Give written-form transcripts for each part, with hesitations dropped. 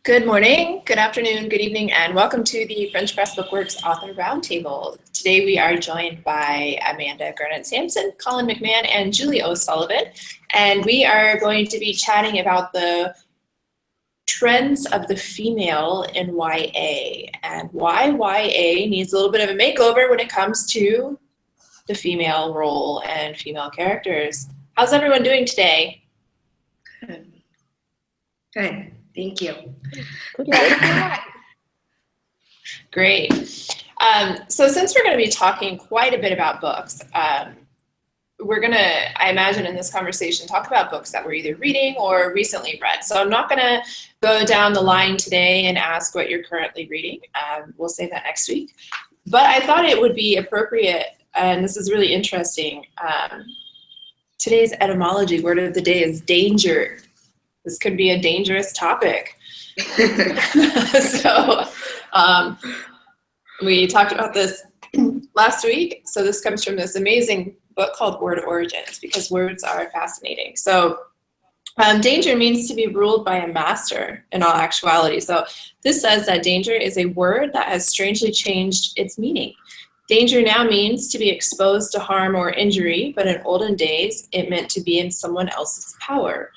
Good morning, good afternoon, good evening, and welcome to the French Press Bookworks Author Roundtable. Today we are joined by Amanda Garnett-Sampson, Colin McMahon, and Julie O'Sullivan, and we are going to be chatting about the trends of the female in YA and why YA needs a little bit of a makeover when it comes to the female role and female characters. How's everyone doing today? Good. Thank you. Great. So since we're going to be talking quite a bit about books, we're going to, I imagine in this conversation, talk about books that we're either reading or recently read. So I'm not going to go down the line today and ask what you're currently reading. We'll save that next week. But I thought it would be appropriate, and this is really interesting, today's etymology word of the day is danger. This could be a dangerous topic. So we talked about this last week. So this comes from this amazing book called Word Origins, because words are fascinating. So danger means to be ruled by a master in all actuality. So this says that danger is a word that has strangely changed its meaning. Danger now means to be exposed to harm or injury, but in olden days, it meant to be in someone else's power.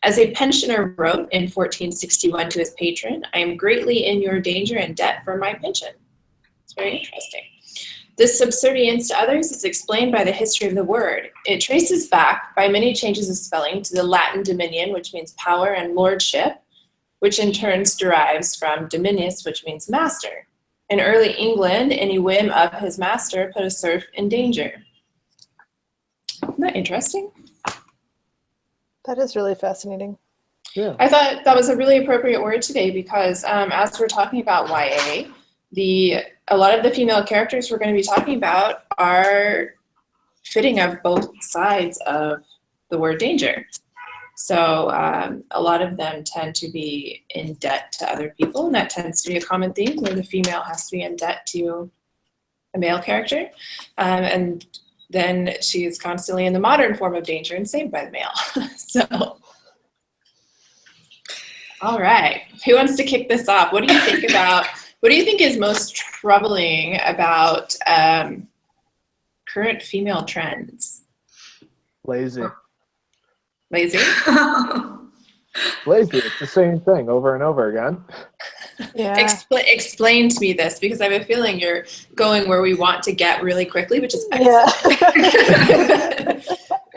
As a pensioner wrote in 1461 to his patron, I am greatly in your danger and debt for my pension. It's very interesting. This subservience to others is explained by the history of the word. It traces back, by many changes of spelling, to the Latin dominion, which means power, and lordship, which in turn derives from dominus, which means master. In early England, any whim of his master put a serf in danger. Isn't that interesting? That is really fascinating. Yeah. I thought that was a really appropriate word today because as we're talking about YA, a lot of the female characters we're going to be talking about are fitting of both sides of the word danger. So a lot of them tend to be in debt to other people, and that tends to be a common theme where the female has to be in debt to a male character. And then she is constantly in the modern form of danger and saved by the male. So, all right, who wants to kick this off? What do you think about, what do you think is most troubling about current female trends? Lazy. Lazy? Lazy, it's the same thing over and over again. Yeah. Explain to me this, because I have a feeling you're going where we want to get really quickly, which is excellent.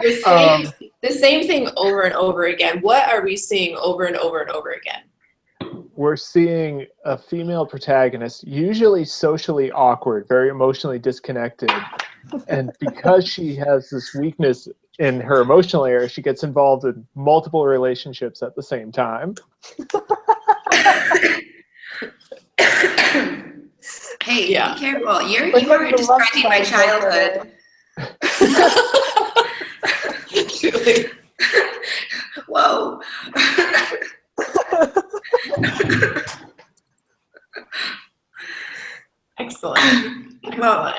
Yeah. The same thing over and over again. What are we seeing over and over and over again? We're seeing a female protagonist, usually socially awkward, very emotionally disconnected. And because she has this weakness in her emotional area, she gets involved in multiple relationships at the same time. Hey, yeah. Be careful. You are describing my childhood. Whoa. Excellent. Well,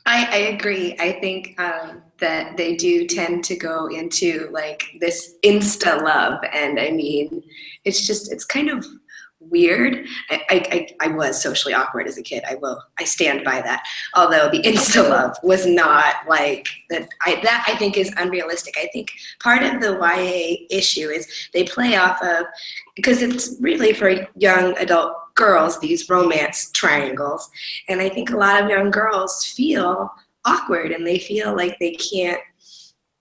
I agree. I think that they do tend to go into like this insta love, and I mean, it's kind of weird. I was socially awkward as a kid. I stand by that. Although the insta love was not like that. That I think is unrealistic. I think part of the YA issue is they play off of, because it's really for young adult girls, these romance triangles, and I think a lot of young girls feel awkward and they feel like they can't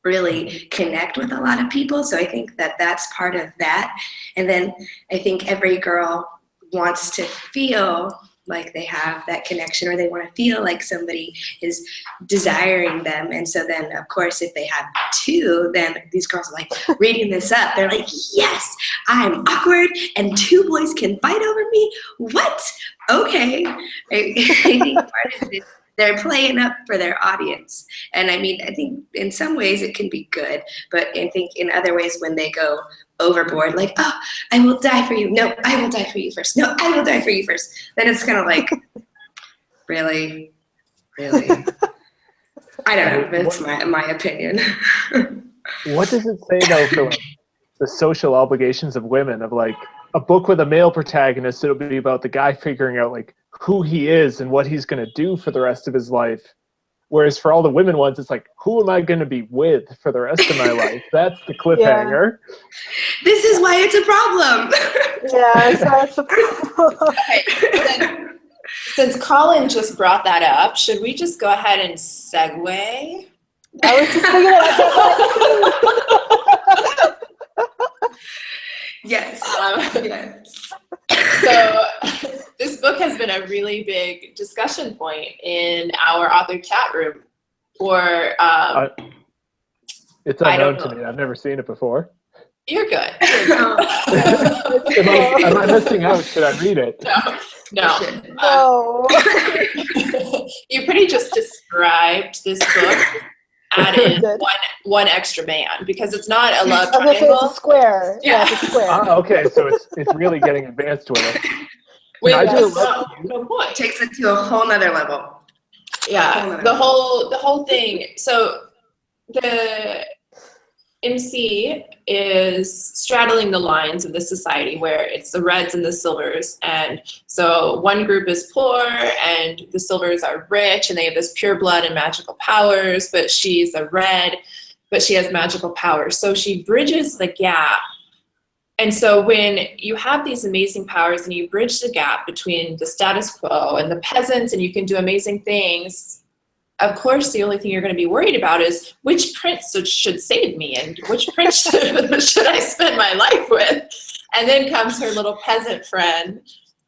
really connect with a lot of people. So I think that that's part of that. And then I think every girl wants to feel like they have that connection, or they want to feel like somebody is desiring them. And so then, of course, if they have two, then these girls are like reading this up. They're like, yes, I'm awkward and two boys can fight over me. What? Okay. I think part of it is they're playing up for their audience. And I mean, I think in some ways it can be good, but I think in other ways when they go overboard, like, oh, I will die for you. No, I will die for you first. No, I will die for you first. Then it's kind of like, really? I don't know. That's my opinion. What does it say though for like the social obligations of women, of like a book with a male protagonist, it'll be about the guy figuring out like who he is and what he's going to do for the rest of his life. Whereas for all the women ones, it's like, who am I going to be with for the rest of my life? That's the cliffhanger. This is why it's a problem. Yeah, so that's the problem. Okay, then, since Colin just brought that up, should we just go ahead and segue? I was just thinking about that. Yes. Yes. So this book has been a really big discussion point in our author chat room for It's I unknown don't to know. me. I've never seen it before. You're good. Am I missing out? Should I read it? No. No. You pretty just described this book, added Good. one extra man, because it's not a love I was gonna say it's a triangle. square. Yeah, Yeah. it's a square. Okay, so it's really getting advanced with it. Wait, I do no point. Takes it to a whole nother level. Yeah, the whole thing. So the MC is straddling the lines of the society where it's the reds and the silvers, and so one group is poor and the silvers are rich and they have this pure blood and magical powers, but she's a red, but she has magical powers, so she bridges the gap. And so when you have these amazing powers and you bridge the gap between the status quo and the peasants and you can do amazing things, of course, the only thing you're going to be worried about is which prince should save me and which prince should I spend my life with? And then comes her little peasant friend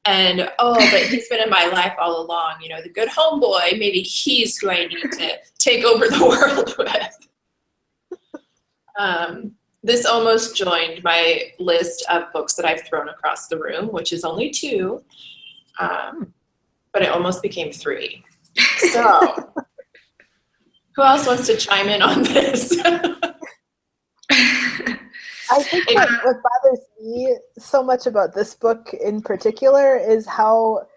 and, oh, but he's been in my life all along. You know, the good homeboy, maybe he's who I need to take over the world with. This almost joined my list of books that I've thrown across the room, which is only 2, but it almost became 3. So, who else wants to chime in on this? I think what bothers me so much about this book in particular is how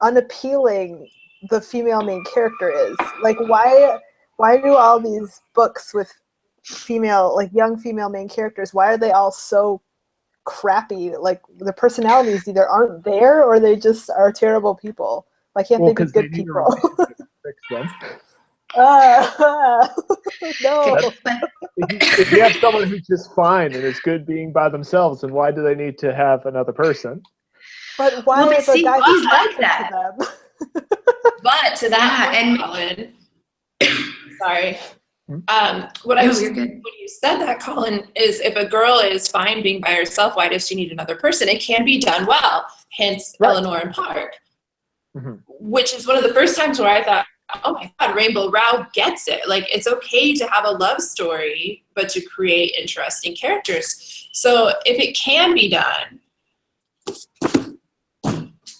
unappealing the female main character is. Like, why do all these books with female, like young female main characters, why are they all so crappy? Like, the personalities either aren't there or they just are terrible people. Why can't they be good people? Fix them. No. If you have someone who's just fine and is good being by themselves, then why do they need to have another person? But why Well, are but the see, guys he's like attracted that. to them? But to that, Yeah, and- Colin, sorry. What I No, was you're good. when you said that, Colin, is if a girl is fine being by herself, why does she need another person? It can be done well. Hence, Right. Eleanor and Park, Mhm. which is one of the first times where I thought, oh my God, Rainbow Rowell gets it. Like, it's okay to have a love story, but to create interesting characters. So if it can be done,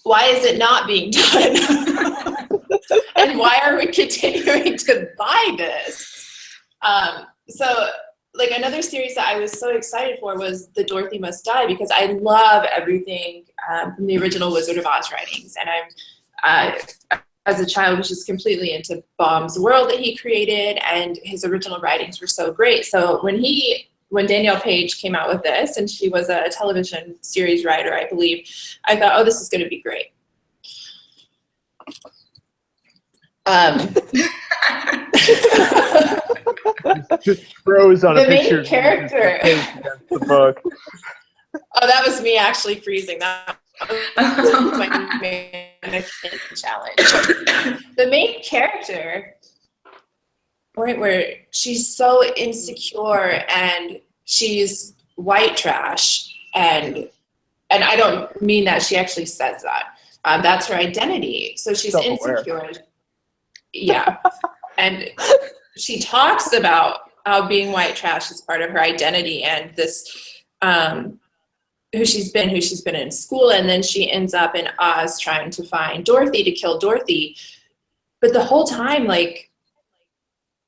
why is it not being done? And why are we continuing to buy this? So, like, another series that I was so excited for was The Dorothy Must Die, because I love everything from the original Wizard of Oz writings. And I'm, as a child, was just completely into Baum's world that he created, and his original writings were so great. So when Danielle Page came out with this, and she was a television series writer, I believe, I thought, oh, this is going to be great. Just froze on The a main picture of you with character. his face against the book. Oh, that was me actually freezing. That was my mannequin challenge. The main character, right, where she's so insecure and she's white trash, and I don't mean that she actually says that. That's her identity. So she's Self-aware. insecure. Yeah, and she talks about how being white trash is part of her identity, and this who she's been in school, and then she ends up in Oz trying to find Dorothy to kill Dorothy. But the whole time, like,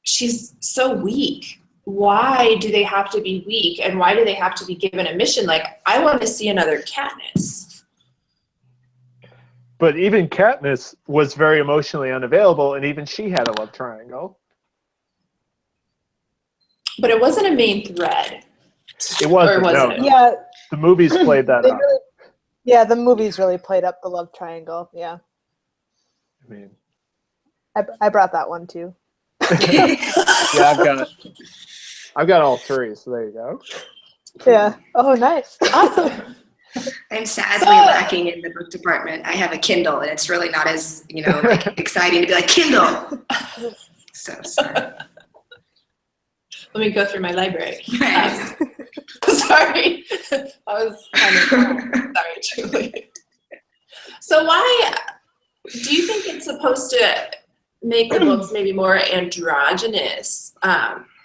she's so weak. Why do they have to be weak, and why do they have to be given a mission? Like, I want to see another Katniss. But even Katniss was very emotionally unavailable, and even she had a love triangle. But it wasn't a main thread. It wasn't. Or was No, it? no. Yeah, The movies played that they up. really, Yeah, the movies really played up the love triangle. Yeah, I mean, I brought that one too. yeah, I've got all three, so there you go. Yeah. Oh, nice. Awesome. I'm sadly So- lacking in the book department. I have a Kindle, and it's really not as, like exciting to be like, Kindle. So sorry. Let me go through my library. Sorry. I was kind of sorry, Julie. So why do you think it's supposed to make the books maybe more androgynous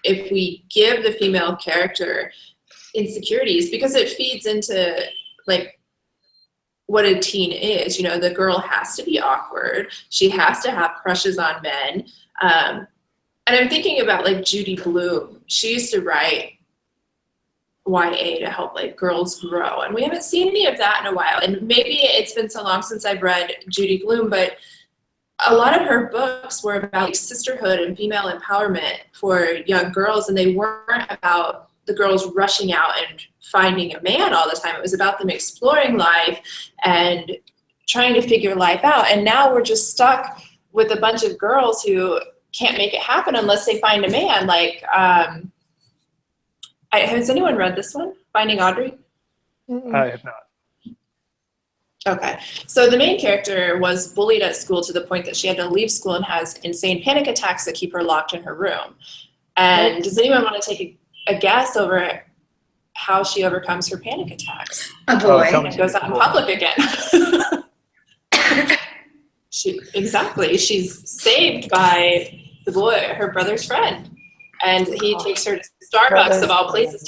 if we give the female character insecurities? Because it feeds into like what a teen is. The girl has to be awkward. She has to have crushes on men. And I'm thinking about like Judy Blume. She used to write YA to help like girls grow, and we haven't seen any of that in a while. And maybe it's been so long since I've read Judy Blume, but a lot of her books were about like sisterhood and female empowerment for young girls, and they weren't about the girls rushing out and finding a man all the time. It was about them exploring life and trying to figure life out. And now we're just stuck with a bunch of girls who can't make it happen unless they find a man. Like, has anyone read this one, Finding Audrey? I have not. Okay, so the main character was bullied at school to the point that she had to leave school and has insane panic attacks that keep her locked in her room. And does anyone want to take a guess over how she overcomes her panic attacks? A boy. tell me. And goes out in public again. She's saved by the boy, her brother's friend, and he takes her to Starbucks of all places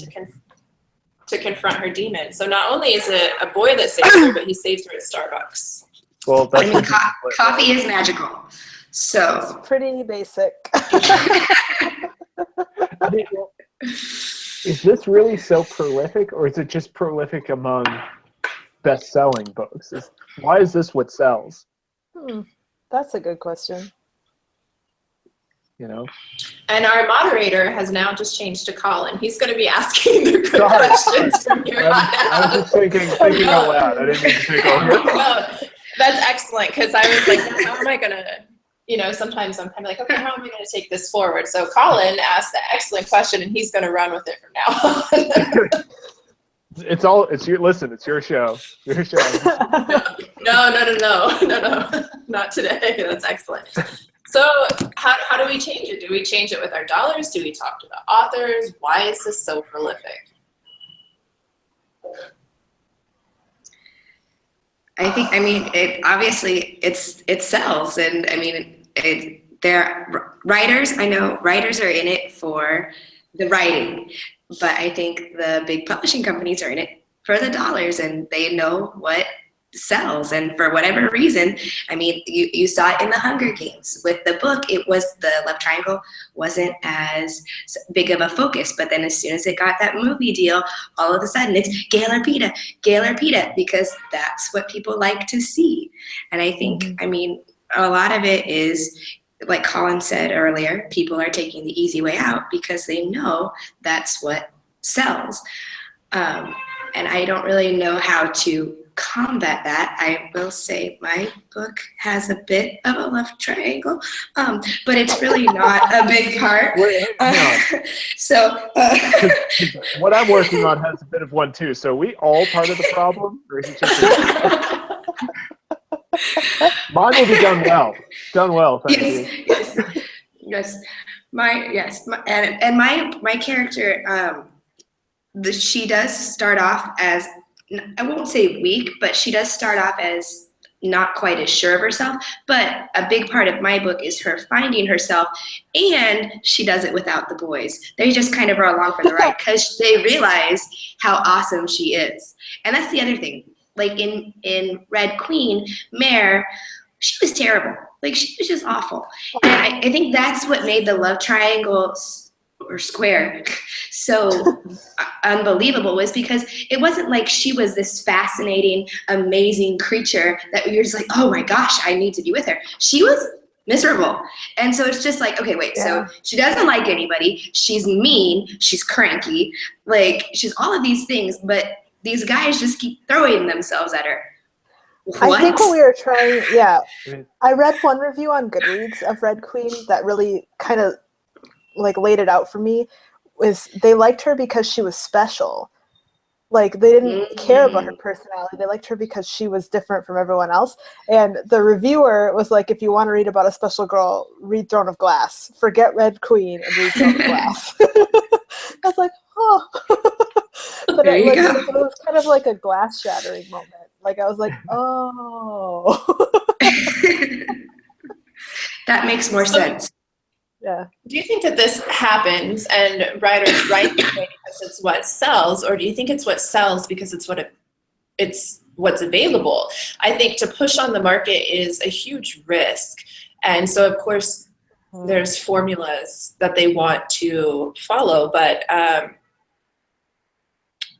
to confront her demon. So not only is it a boy that saves her, but he saves her at Starbucks. Well, I that's mean, coffee is magical. So Pretty basic. I mean, is this really so prolific, or is it just prolific among best-selling books? Why is this what sells? That's a good question. And our moderator has now just changed to Colin. He's going to be asking the good Sorry. questions from here on I was out. just thinking out loud. I didn't mean to take over. No, that's excellent, because I was like, how am I going to, sometimes I'm kind of like, okay, how am I going to take this forward? So Colin asked the excellent question, and he's going to run with it from now on. It's your show. Your show. No, not today. That's excellent. So how do we change it? Do we change it with our dollars? Do we talk to the authors? Why is this so prolific? It sells, and they're writers. I know writers are in it for the writing, but I think the big publishing companies are in it for the dollars, and they know what sells. And for whatever reason, you saw it in the Hunger Games. With the book, it was the love triangle wasn't as big of a focus, but then as soon as it got that movie deal, all of a sudden it's Gail or Peta, because that's what people like to see. And I think, a lot of it is, like Colin said earlier, people are taking the easy way out because they know that's what sells. And I don't really know how to combat that. I will say my book has a bit of a love triangle, but it's really not a big part. What I'm working on has a bit of one too. So are we all part of the problem, or is it just mine will be done well? Done well, thank you. Yes. My character, she does start off as, I won't say weak, but she does start off as not quite as sure of herself. But a big part of my book is her finding herself, and she does it without the boys. They just kind of are along for the ride because they realize how awesome she is. And that's the other thing. Like in Red Queen, Mare, she was terrible. Like, she was just awful. And I think that's what made the love triangle or square so unbelievable, was because it wasn't like she was this fascinating, amazing creature that you're just like, oh my gosh, I need to be with her. She was miserable. And so it's just like, okay, wait, so she doesn't like anybody. She's mean. She's cranky. Like, she's all of these things, but these guys just keep throwing themselves at her. What? I think what we were trying, yeah. mean- I read one review on Goodreads of Red Queen that really kind of like laid it out for me. Was they liked her because she was special. Like they didn't care about her personality. They liked her because she was different from everyone else. And the reviewer was like, if you want to read about a special girl, read Throne of Glass. Forget Red Queen and read Throne of Glass. I was like, oh. But There you go. it was kind of like a glass shattering moment. Like I was like, oh. That makes more sense. Yeah. Do you think that this happens and writers write this way because it's what sells, or do you think it's what sells because it's what's available? I think to push on the market is a huge risk. And so of course there's formulas that they want to follow, but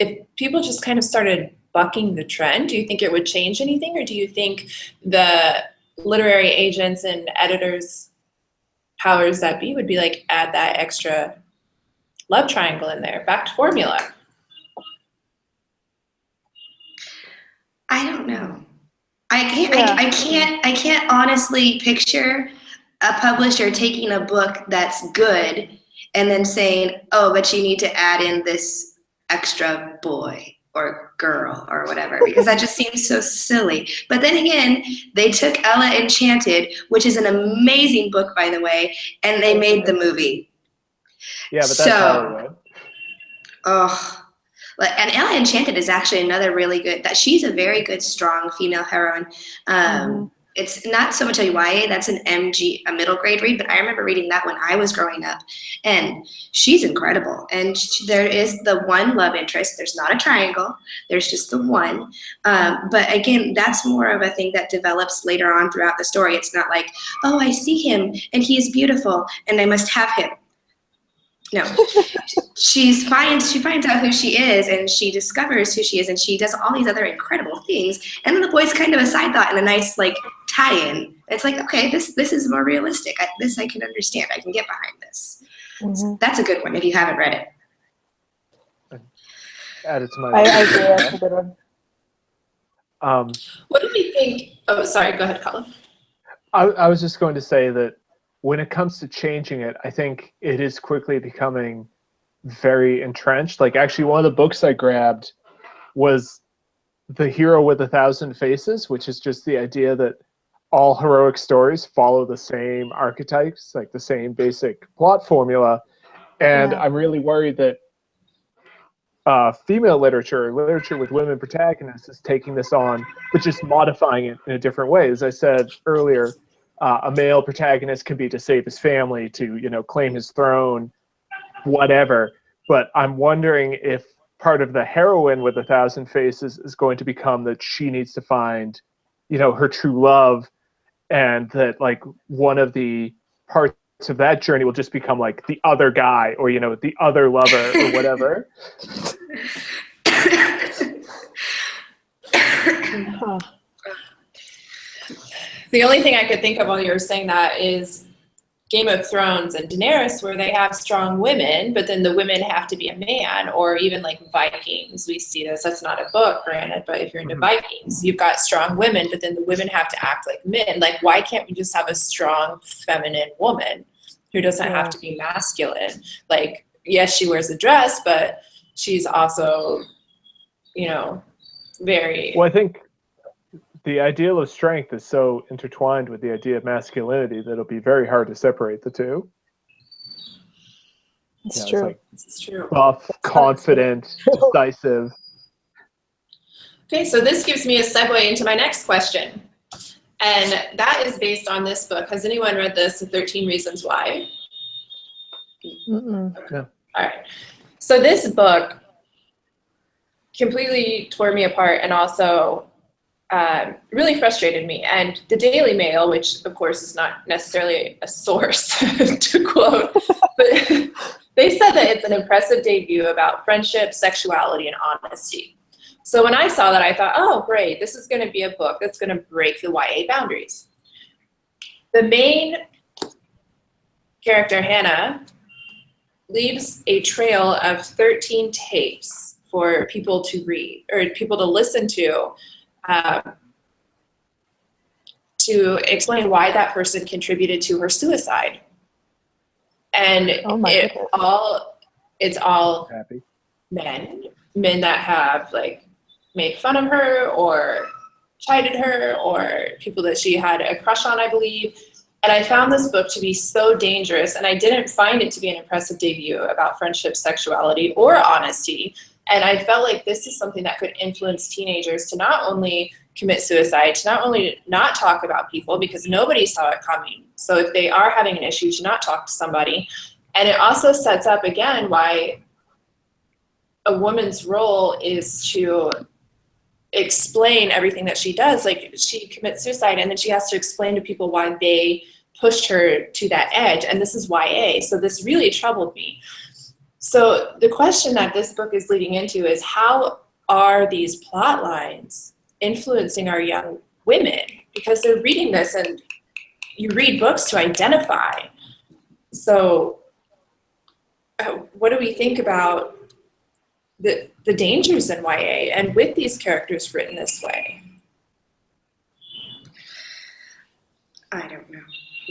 if people just kind of started bucking the trend, do you think it would change anything, or do you think the literary agents and editors powers that be would be like, add that extra love triangle in there, back to formula? I don't know. I can't honestly picture a publisher taking a book that's good and then saying, oh, but you need to add in this extra boy or girl or whatever, because that just seems so silly. But then again, they took Ella Enchanted, which is an amazing book, by the way, and they made the movie. Yeah, but that's So- Hollywood. Oh, and Ella Enchanted is actually another really good, that she's a very good, strong female heroine. It's not so much a YA, that's an MG, a middle grade read, but I remember reading that when I was growing up, and she's incredible. And there is the one love interest. There's not a triangle. There's just the one. But again, that's more of a thing that develops later on throughout the story. It's not like, oh, I see him and he is beautiful and I must have him. No, she finds out who she is, and she discovers who she is, and she does all these other incredible things. And then the boy's kind of a side thought and a nice like tie-in. It's like, okay, this is more realistic. This I can understand. I can get behind this. Mhm. That's a good one if you haven't read it. Add it to my I agree. That's a good one. What do we think? Oh, sorry, go ahead, Colin. I was just going to say that when it comes to changing it, I think it is quickly becoming very entrenched. Like actually one of the books I grabbed was The Hero with 1,000 Faces, which is just the idea that all heroic stories follow the same archetypes, like the same basic plot formula. And Yeah. I'm really worried that female literature with women protagonists is taking this on, but just modifying it in a different way. As I said earlier, a male protagonist can be to save his family, to claim his throne, whatever. But I'm wondering if part of the heroine with 1,000 Faces is going to become that she needs to find, her true love, and that like one of the parts of that journey will just become like the other guy or the other lover or whatever. Huh. The only thing I could think of while you were saying that is Game of Thrones and Daenerys, where they have strong women, but then the women have to be a man, or even like Vikings. We see this. That's not a book, granted, but if you're into Vikings, you've got strong women, but then the women have to act like men. Like, why can't we just have a strong feminine woman who doesn't have to be masculine? Like, yes, she wears a dress, but she's also, very... Well, I think the ideal of strength is so intertwined with the idea of masculinity that it'll be very hard to separate the two. It's true. Like It's true. buff, confident, decisive. Okay, so this gives me a segue into my next question. And that is based on this book. Has anyone read this, The 13 Reasons Why? Mm-mm. All right. So this book completely tore me apart and also really frustrated me. And the Daily Mail, which of course is not necessarily a source to quote, but they said that it's an impressive debut about friendship, sexuality, and honesty. So when I saw that, I thought, oh, great, this is going to be a book that's going to break the YA boundaries. The main character, Hannah, leaves a trail of 13 tapes for people to read or people to listen to explain why that person contributed to her suicide. And it's all Happy. men that have like made fun of her or chided her, or people that she had a crush on, I believe. And I found this book to be so dangerous, and I didn't find it to be an impressive debut about friendship, sexuality, or honesty. And I felt like this is something that could influence teenagers to not only commit suicide, to not only not talk about people because nobody saw it coming. So if they are having an issue, to not talk to somebody. And it also sets up, again, why a woman's role is to explain everything that she does. Like, she commits suicide and then she has to explain to people why they pushed her to that edge. And this is YA. So this really troubled me. So the question that this book is leading into is, how are these plot lines influencing our young women? Because they're reading this, and you read books to identify. So what do we think about the dangers in YA and with these characters written this way? I don't know.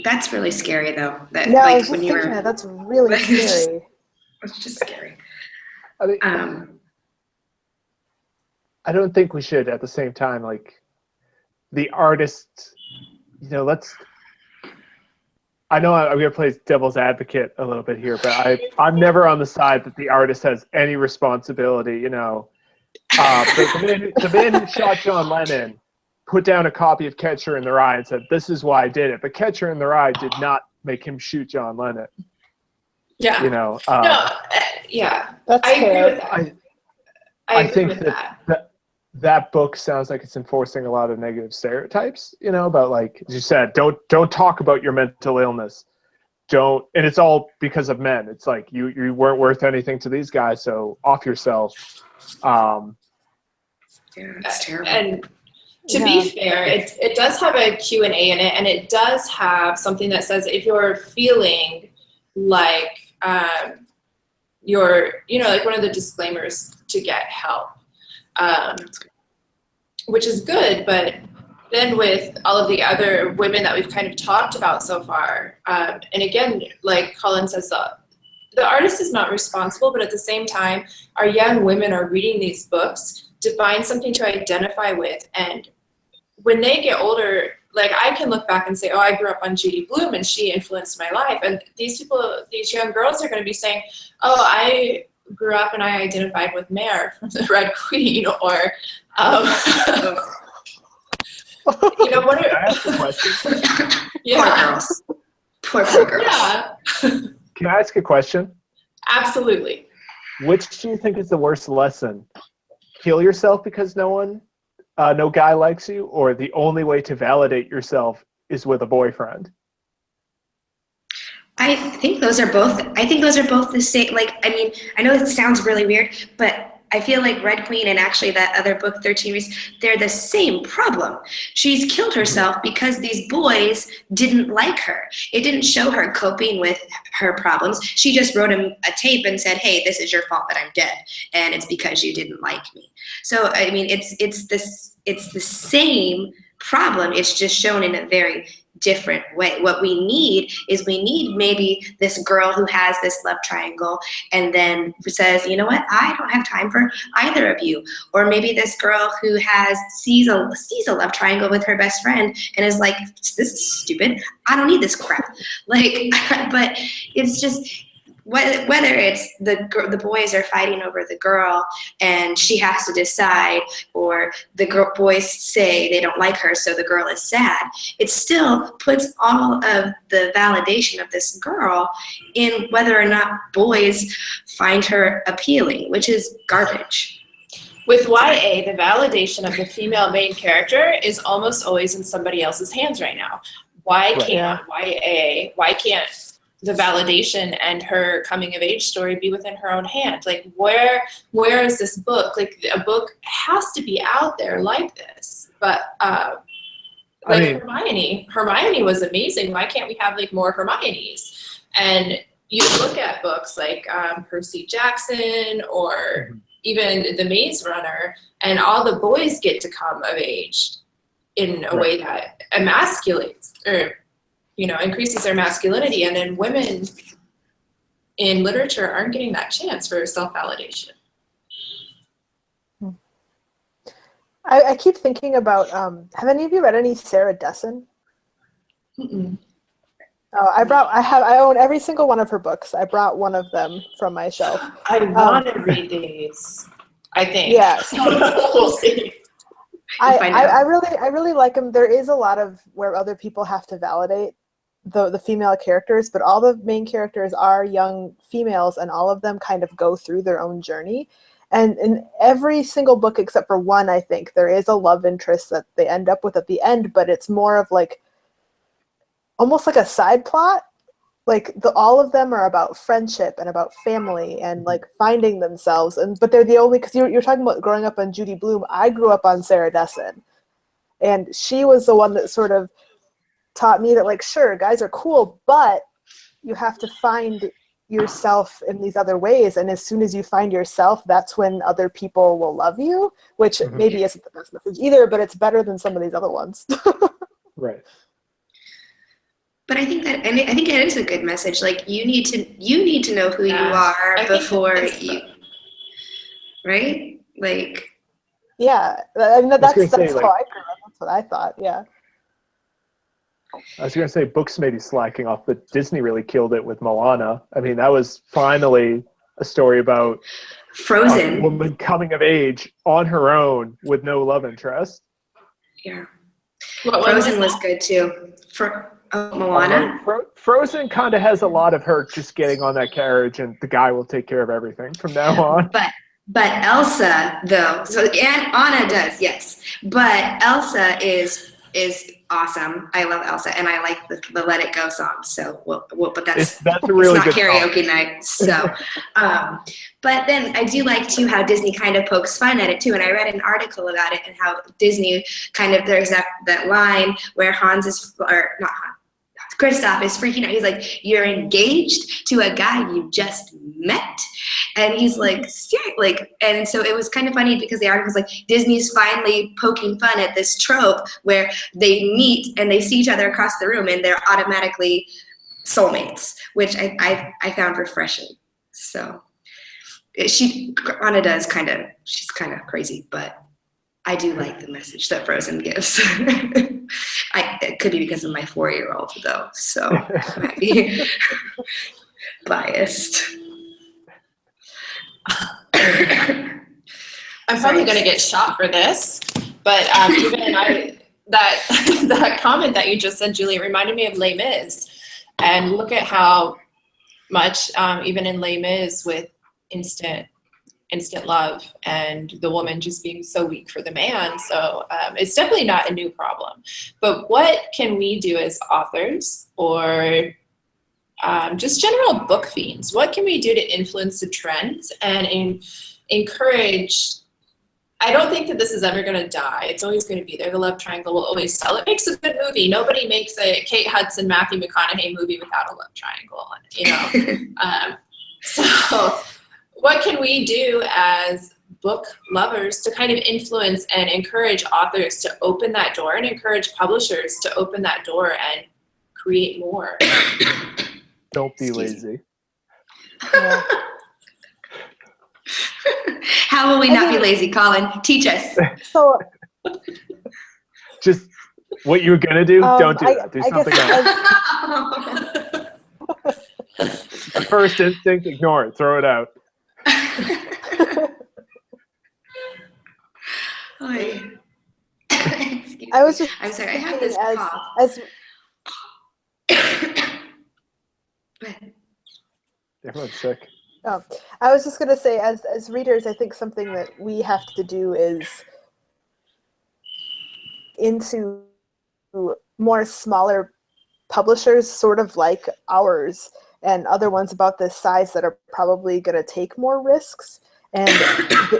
That's really scary, though. That, Yeah, I like, was just when you thinking were, that. That's really scary. it's just scary. I mean, I don't think we should, at the same time, like, the artist, you know, I know I'm going to play devil's advocate a little bit here, but I'm never on the side that the artist has any responsibility, you know. The man who shot John Lennon put down a copy of Catcher in the Rye and said, "This is why I did it." But Catcher in the Rye did not make him shoot John Lennon. Yeah. You know. Yeah. That's I agree fair. with that. I agree think with that book sounds like it's enforcing a lot of negative stereotypes, you know, about, like, as you said, don't talk about your mental illness. And it's all because of men. It's like, you weren't worth anything to these guys, so off yourself. Yeah, it's terrible. And to be fair, it does have a Q&A in it, and it does have something that says if you're feeling like you're, you know, like one of the disclaimers to get help, which is good. But then with all of the other women that we've kind of talked about so far, and again, like Colin says, the artist is not responsible, but at the same time, our young women are reading these books to find something to identify with. And when they get older, like, I can look back and say, oh, I grew up on Judy Blume and she influenced my life. And these young girls are going to be saying, oh, I grew up and I identified with Mare from the Red Queen, or, you know, what are... Can I ask a question? Yeah. Poor girls. Poor girls. Yeah, Can I ask a question? absolutely. Which do you think is the worst lesson? Kill yourself because no guy likes you, or the only way to validate yourself is with a boyfriend? I think those are both the same. Like, I mean, I know it sounds really weird, but I feel like Red Queen and actually that other book, 13 Reasons, they're the same problem. She's killed herself because these boys didn't like her. It didn't show her coping with her problems. She just wrote him a tape and said, hey, this is your fault that I'm dead, and it's because you didn't like me. So, I mean, it's the same problem. It's just shown in a very different way. What we need maybe this girl who has this love triangle and then says, you know what, I don't have time for either of you. Or maybe this girl who sees a love triangle with her best friend and is like, this is stupid, I don't need this crap. Like, but it's just, whether it's the boys are fighting over the girl and she has to decide, or the boys say they don't like her so the girl is sad, it still puts all of the validation of this girl in whether or not boys find her appealing, which is garbage. With YA, the validation of the female main character is almost always in somebody else's hands right now. Why can't the validation and her coming of age story be within her own hand? Like, where is this book? Like, a book has to be out there like this. But Hermione was amazing. Why can't we have like more Hermiones? And you look at books like Percy Jackson or even the Maze Runner, and all the boys get to come of age in a way that emasculates or, increases their masculinity. And then women in literature aren't getting that chance for self-validation. I keep thinking about, have any of you read any Sarah Dessen? Mm-mm. Oh, I own every single one of her books. I brought one of them from my shelf. I want to read these, I think. Yeah. We'll see. I really like them. There is a lot of where other people have to validate the female characters, but all the main characters are young females, and all of them kind of go through their own journey. And in every single book except for one, I think, there is a love interest that they end up with at the end, but it's more of like almost like a side plot. Like all of them are about friendship and about family and like finding themselves. But they're the only, because you're talking about growing up on Judy Blume. I grew up on Sarah Dessen, and she was the one that sort of taught me that, like, sure, guys are cool, but you have to find yourself in these other ways. And as soon as you find yourself, that's when other people will love you, which maybe isn't the best message either, but it's better than some of these other ones. Right. But I think that it is a good message. Like, you need to know who you are before you, right? Like, yeah, I mean, that's how I grew up. That's what I thought. Yeah. I was going to say books may be slacking off, but Disney really killed it with Moana. I mean, that was finally a story about Frozen. a woman coming of age on her own with no love interest. Yeah. Frozen was good too. Moana? Frozen kind of has a lot of her just getting on that carriage and the guy will take care of everything from now on. But Elsa, though, and Anna does, yes. But Elsa is awesome. I love Elsa, and I like the Let It Go song. So, but that's a really it's not good karaoke song. night. So, but then I do like too how Disney kind of pokes fun at it too. And I read an article about it and how Disney kind of, there's that line where Kristoff is freaking out. He's like, "You're engaged to a guy you just met," and he's like, and so it was kind of funny because the article was like, Disney's finally poking fun at this trope where they meet and they see each other across the room and they're automatically soulmates, which I found refreshing. So Anna she's kind of crazy, but I do like the message that Frozen gives. It could be because of my 4-year-old though, so I might be biased. I'm probably going to get shot for this, but even that comment that you just said, Julie, reminded me of Les Mis. And look at how much, even in Les Mis, with instant love and the woman just being so weak for the man. So it's definitely not a new problem. But what can we do as authors or just general book fiends? What can we do to influence the trends and encourage? I don't think that this is ever going to die. It's always going to be there. The love triangle will always sell. It makes a good movie. Nobody makes a Kate Hudson, Matthew McConaughey movie without a love triangle, So what can we do as book lovers to kind of influence and encourage authors to open that door and encourage publishers to open that door and create more? Don't be lazy. Yeah. How will we not be lazy, Colin? Teach us. So just what you were going to do, don't do that. Do something else. The first instinct, ignore it. Throw it out. I was just I'm sorry, I have this cough. Everyone's sick. Oh, I was just going to say, as readers, I think something that we have to do is into more smaller publishers, sort of like ours, and other ones about this size that are probably going to take more risks. And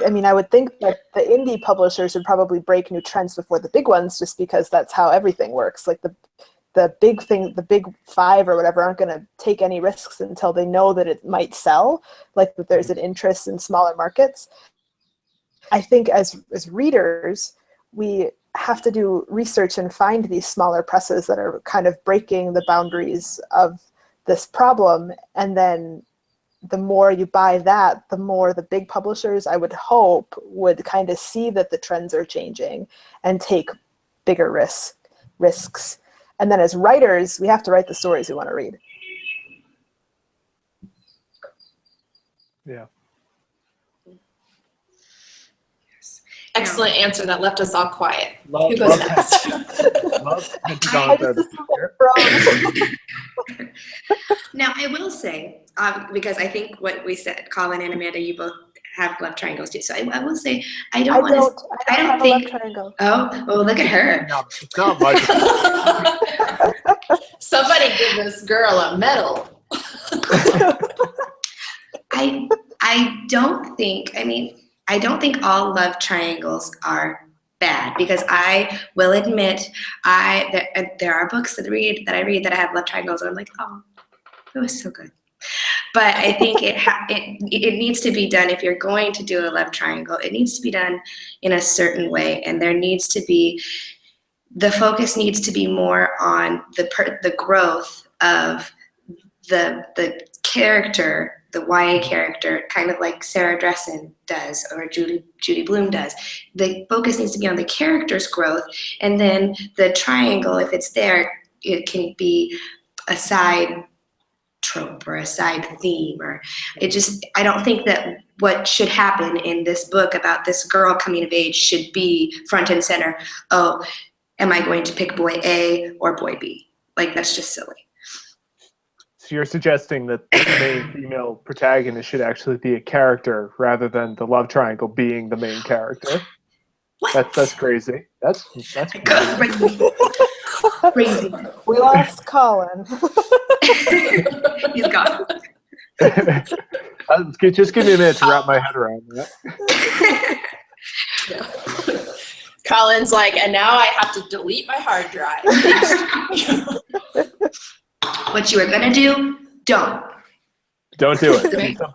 I mean, I would think that the indie publishers would probably break new trends before the big ones, just because that's how everything works. Like the big five or whatever aren't going to take any risks until they know that it might sell, like that there's an interest in smaller markets. I think as readers, we have to do research and find these smaller presses that are kind of breaking the boundaries of this problem. And then the more you buy that, the more the big publishers, I would hope, would kind of see that the trends are changing and take bigger risks. And then as writers, we have to write the stories we want to read. Yeah. Excellent answer that left us all quiet. Love, Who goes love next? Love I just assume that Now, I will say, because I think what we said, Colin and Amanda, you both have love triangles too. So I will say, I don't have a love triangle. Oh, well, look at her. No, it's not much. Somebody give this girl a medal. I don't think all love triangles are bad, because I will admit there are books that I read that have love triangles and I'm like, oh, it was so good. But I think it needs to be done. If you're going to do a love triangle, it needs to be done in a certain way, and the focus needs to be more on the growth of the character, the YA character, kind of like Sarah Dressen does or Judy Blume does. The focus needs to be on the character's growth, and then the triangle, if it's there, it can be a side trope or a side theme, or I don't think that what should happen in this book about this girl coming of age should be front and center. Oh, am I going to pick boy A or boy B? Like, that's just silly. So you're suggesting that the main female protagonist should actually be a character rather than the love triangle being the main character? What? That's crazy. That's crazy. We lost Colin. He's gone. Just give me a minute to wrap my head around that. Colin's like, and now I have to delete my hard drive. What you were gonna do, don't. Don't do it. Do something else.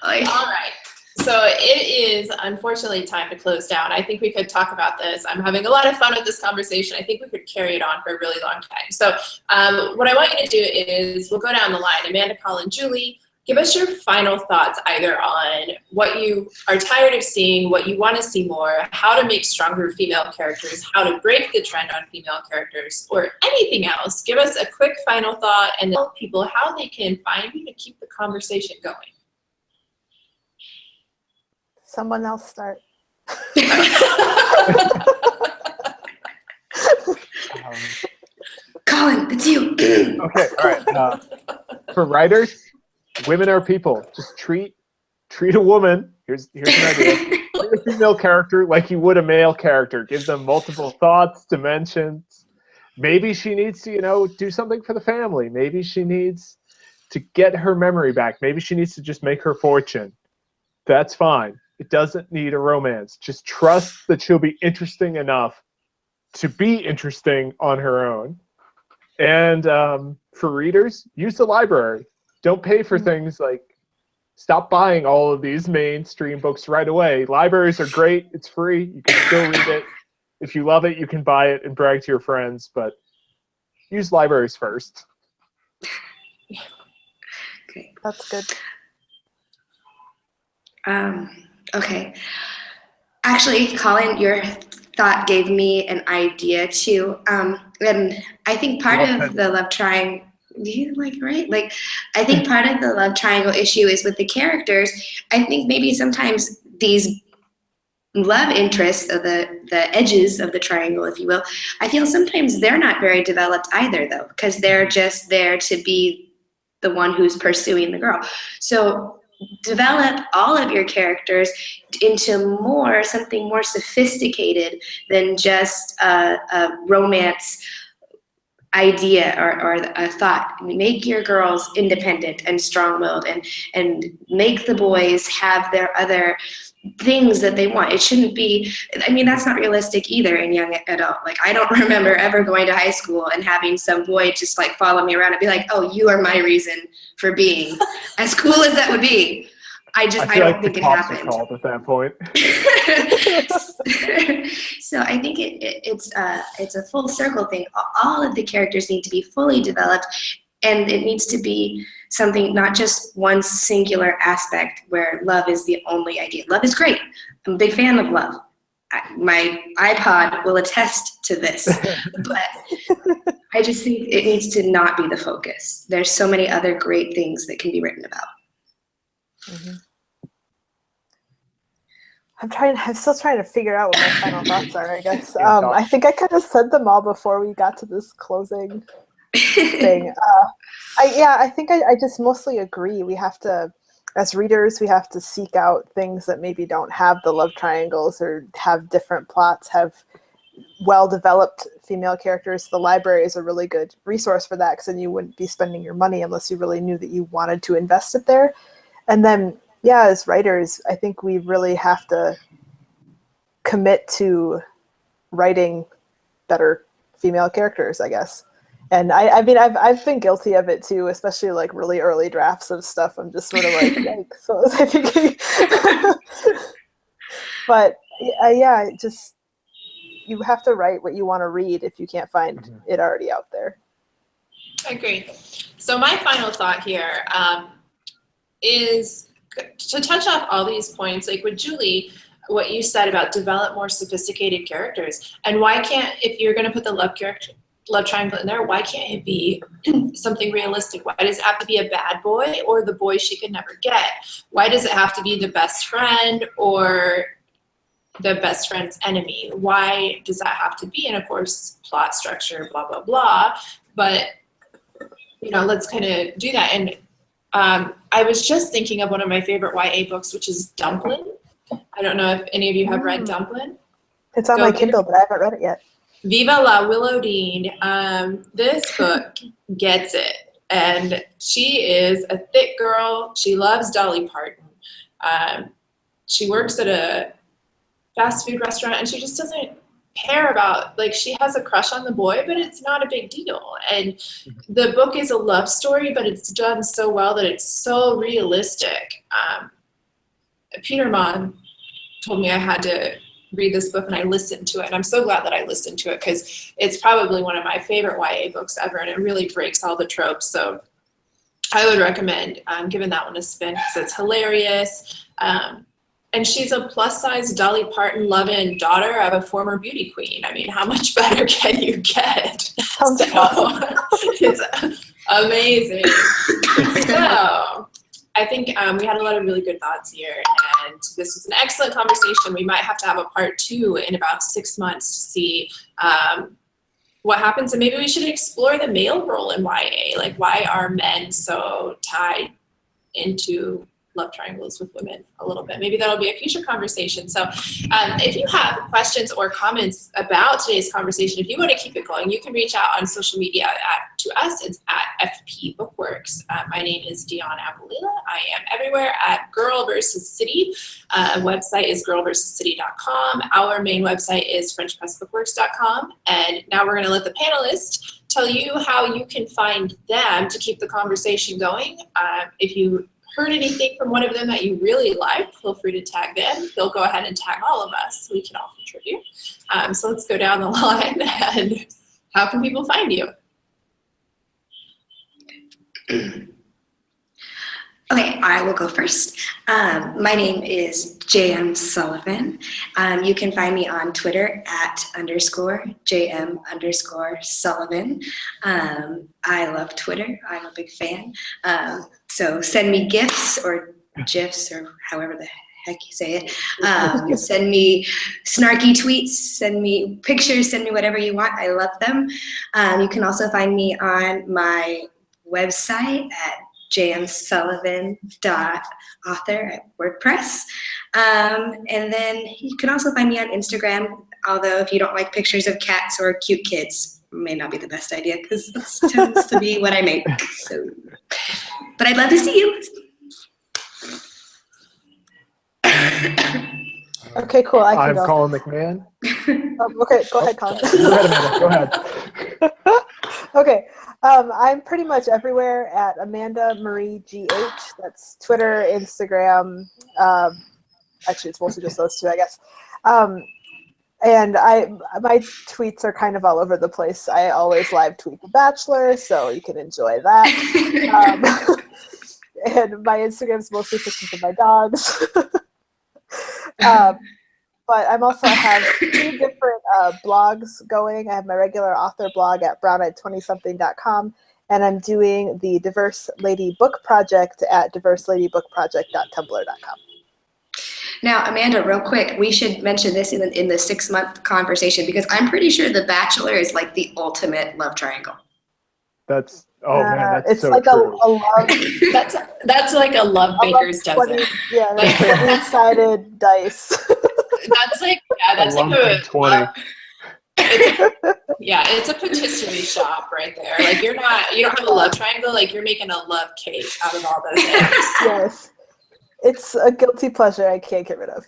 All right. So it is unfortunately time to close down. I think we could talk about this. I'm having a lot of fun with this conversation. I think we could carry it on for a really long time. So what I want you to do is we'll go down the line. Amanda, Colin, Julie, give us your final thoughts either on what you are tired of seeing, what you want to see more, how to make stronger female characters, how to break the trend on female characters, or anything else. Give us a quick final thought and tell people how they can find you to keep the conversation going. Someone else start. Colin, it's you. Okay, all right. For writers, women are people. Just treat a woman. Here's an idea. Treat a female character like you would a male character. Give them multiple thoughts, dimensions. Maybe she needs to, do something for the family. Maybe she needs to get her memory back. Maybe she needs to just make her fortune. That's fine. It doesn't need a romance. Just trust that she'll be interesting enough to be interesting on her own. And for readers, use the library. Don't pay for things like, stop buying all of these mainstream books right away. Libraries are great. It's free. You can still read it. If you love it, you can buy it and brag to your friends, but use libraries first. Okay. That's good. Okay. Actually, Colin, your thought gave me an idea too. And I think part of the love triangle, right? Like, I think part of the love triangle issue is with the characters. I think maybe sometimes these love interests, or the edges of the triangle, if you will, I feel sometimes they're not very developed either, though, because they're just there to be the one who's pursuing the girl. So develop all of your characters into something more sophisticated than just a romance idea or a thought. Make your girls independent and strong-willed, and make the boys have their other things that they want. It shouldn't be, I mean, that's not realistic either in young adult. Like, I don't remember ever going to high school and having some boy just like follow me around and be like, oh, you are my reason for being, as cool as that would be. I don't think it happened. Called at that point. So I think it's a full circle thing. All of the characters need to be fully developed, and it needs to be something, not just one singular aspect where love is the only idea. Love is great. I'm a big fan of love. My iPod will attest to this, but I just think it needs to not be the focus. There's so many other great things that can be written about. Mm-hmm. I'm still trying to figure out what my final thoughts are, I guess. I think I kind of said them all before we got to this closing thing. I think I just mostly agree. We have to, as readers, we have to seek out things that maybe don't have the love triangles or have different plots, have well-developed female characters. The library is a really good resource for that, because then you wouldn't be spending your money unless you really knew that you wanted to invest it there. And then, yeah, as writers, I think we really have to commit to writing better female characters, I guess. And I mean, I've been guilty of it too, especially like really early drafts of stuff. I'm just sort of like, yikes. So was I thinking? But yeah, just, you have to write what you want to read if you can't find it already out there. I agree. So my final thought here is to touch off all these points, like with Julie, what you said about develop more sophisticated characters. And why can't, if you're going to put the love triangle in there, why can't it be something realistic? Why does it have to be a bad boy or the boy she could never get? Why does it have to be the best friend or the best friend's enemy? Why does that have to be? And of course, plot structure, blah, blah, blah. But, you know, let's kind of do that. And I was just thinking of one of my favorite YA books, which is Dumplin'. I don't know if any of you have read Dumplin'. It's on my Kindle, but I haven't read it yet. Viva la Willow Dean. This book gets it. And she is a thick girl. She loves Dolly Parton. She works at a fast food restaurant, and she just doesn't care about, like, she has a crush on the boy, but it's not a big deal. And the book is a love story, but it's done so well that it's so realistic. Peter Mon told me I had to read this book, and I listened to it, and I'm so glad that I listened to it, because it's probably one of my favorite YA books ever, and it really breaks all the tropes. So I would recommend giving that one a spin, because it's hilarious. And she's a plus-size Dolly Parton loving daughter of a former beauty queen. I mean, how much better can you get? Sounds awesome. It's amazing. So I think we had a lot of really good thoughts here, and this was an excellent conversation. We might have to have a part 2 in about 6 months to see what happens, and maybe we should explore the male role in YA. Like, why are men so tied into love triangles with women a little bit? Maybe that'll be a future conversation. So if you have questions or comments about today's conversation, if you want to keep it going, you can reach out on social media to us. It's at FP Bookworks. My name is Dion Abolila. I am everywhere at Girl vs. City. Website is girlversuscity.com. Our main website is frenchpressbookworks.com. And now we're going to let the panelists tell you how you can find them to keep the conversation going. If you heard anything from one of them that you really liked, feel free to tag them. They'll go ahead and tag all of us so we can all contribute. So let's go down the line. And how can people find you? Okay, I will go first. My name is JM Sullivan. You can find me on Twitter at _JM_Sullivan. I love Twitter. I'm a big fan. So send me GIFs or GIFs or however the heck you say it. Send me snarky tweets, send me pictures, send me whatever you want. I love them. You can also find me on my website at jmsullivan.author at WordPress. And then you can also find me on Instagram, although if you don't like pictures of cats or cute kids, may not be the best idea, because it tends to be what I make. So, but I'd love to see you. Okay, cool. I can I'm go. Colin McMahon. Okay, go ahead, Colin. Go ahead, Amanda. Go ahead. Okay, I'm pretty much everywhere at Amanda Marie GH. That's Twitter, Instagram. Actually, it's mostly just those two, I guess. And my tweets are kind of all over the place. I always live tweet The Bachelor, so you can enjoy that. And my Instagram's mostly pictures of my dogs. But I have 2 different blogs going. I have my regular author blog at browneyed20something.com, and I'm doing the Diverse Lady Book Project at diverseladybookproject.tumblr.com. Now, Amanda, real quick, we should mention this in the 6-month conversation, because I'm pretty sure The Bachelor is like the ultimate love triangle. That's that's it's so like true. a love. That's like a love baker's dozen. Yeah, like 20-sided dice. That's like that's like love a 20. it's a patisserie shop right there. Like you don't have a love triangle. Like you're making a love cake out of all those eggs. Yes, it's a guilty pleasure I can't get rid of.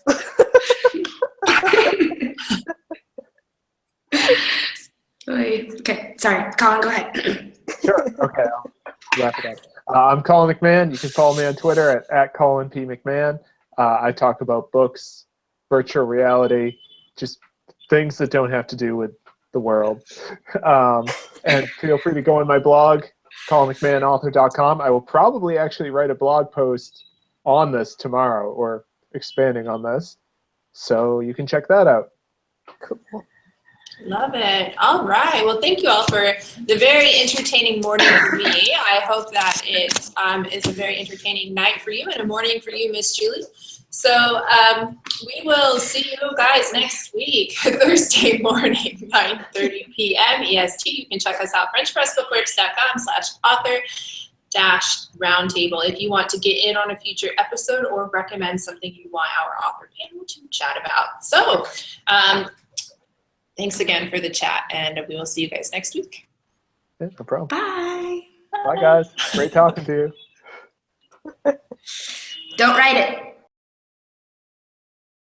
Okay, sorry, Colin, go ahead. Sure. Okay, I'll wrap it up. I'm Colin McMahon. You can follow me on Twitter at Colin P. McMahon. I talk about books, virtual reality, just things that don't have to do with the world. And feel free to go on my blog, colinmcmahonauthor.com. I will probably actually write a blog post on this tomorrow, or expanding on this. So you can check that out. Cool. Love it. All right. Well, thank you all for the very entertaining morning for me. I hope that it is a very entertaining night for you and a morning for you, Miss Julie. So we will see you guys next week, Thursday morning, 9:30 p.m. EST. You can check us out, FrenchPressBookWorks.com/author-roundtable if you want to get in on a future episode or recommend something you want our author panel to chat about. So thanks again for the chat, and we will see you guys next week. Yeah, no problem. Bye. Bye, guys. Great talking to you. Don't write it.